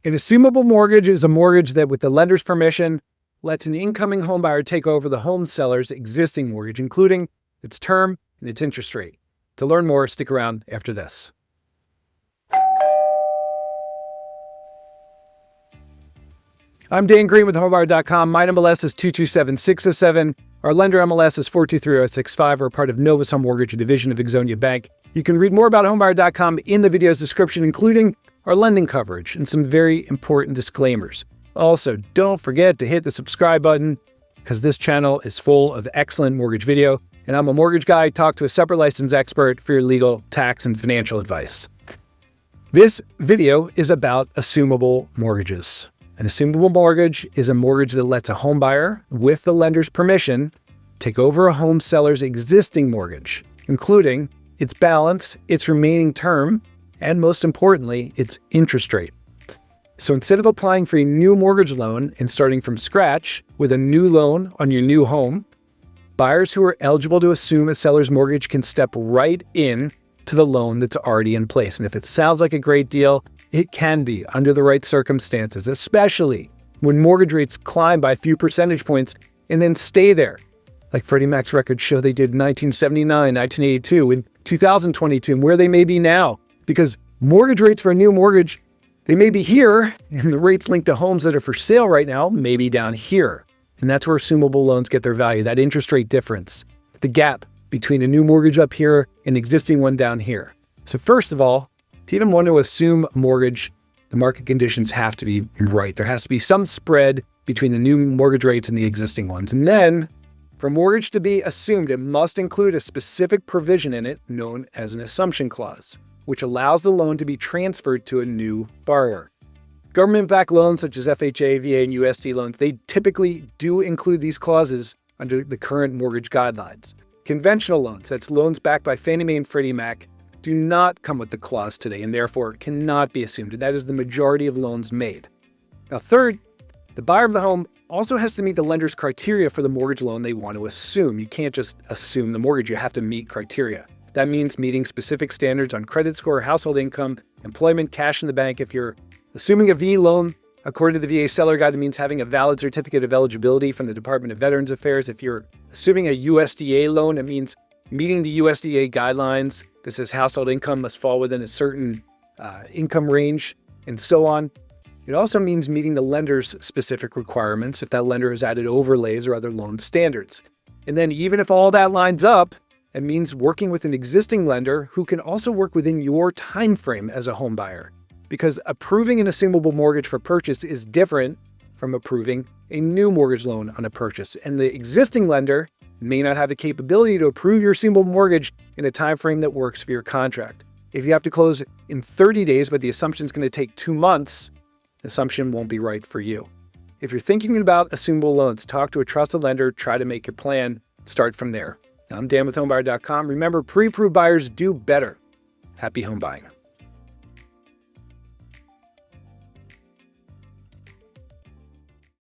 An assumable mortgage is a mortgage that, with the lender's permission, lets an incoming homebuyer take over the home seller's existing mortgage, including its term and its interest rate. To learn more, stick around after this. I'm Dan Green with homebuyer.com. My MLS is 227607. Our lender MLS is 423065. We're part of Novus Home Mortgage, a division of Exonia Bank. You can read more about homebuyer.com in the video's description, including our lending coverage and some very important disclaimers. Also, don't forget to hit the subscribe button because this channel is full of excellent mortgage video, and I'm a mortgage guy. Talk to a separate licensed expert for your legal, tax, and financial advice. This video is about assumable mortgages. An assumable mortgage is a mortgage that lets a home buyer, with the lender's permission, take over a home seller's existing mortgage, including its balance, its remaining term, and most importantly, its interest rate. So instead of applying for a new mortgage loan and starting from scratch with a new loan on your new home, buyers who are eligible to assume a seller's mortgage can step right in to the loan that's already in place. And if it sounds like a great deal, it can be under the right circumstances, especially when mortgage rates climb by a few percentage points and then stay there. Like Freddie Mac's records show they did in 1979, 1982, in 2022, and where they may be now. Because mortgage rates for a new mortgage, they may be here, and the rates linked to homes that are for sale right now may be down here. And that's where assumable loans get their value, that interest rate difference, the gap between a new mortgage up here and an existing one down here. So first of all, to even want to assume a mortgage, the market conditions have to be right. There has to be some spread between the new mortgage rates and the existing ones. And then, for a mortgage to be assumed, it must include a specific provision in it known as an assumption clause, which allows the loan to be transferred to a new borrower. Government-backed loans such as FHA, VA, and USD loans, they typically do include these clauses under the current mortgage guidelines. Conventional loans, that's loans backed by Fannie Mae and Freddie Mac, do not come with the clause today and therefore cannot be assumed. And that is the majority of loans made. Now, third, the buyer of the home also has to meet the lender's criteria for the mortgage loan they want to assume. You can't just assume the mortgage, you have to meet criteria. That means meeting specific standards on credit score, household income, employment, cash in the bank. If you're assuming a V loan, according to the VA Seller Guide, it means having a valid certificate of eligibility from the Department of Veterans Affairs. If you're assuming a USDA loan, it means meeting the USDA guidelines. This says household income must fall within a certain income range, and so on. It also means meeting the lender's specific requirements if that lender has added overlays or other loan standards. And then even if all that lines up, it means working with an existing lender who can also work within your time frame as a home buyer. Because approving an assumable mortgage for purchase is different from approving a new mortgage loan on a purchase. And the existing lender may not have the capability to approve your assumable mortgage in a time frame that works for your contract. If you have to close in 30 days, but the assumption is going to take 2 months, the assumption won't be right for you. If you're thinking about assumable loans, talk to a trusted lender, try to make your plan, start from there. I'm Dan with homebuyer.com. Remember, pre-approved buyers do better. Happy home buying.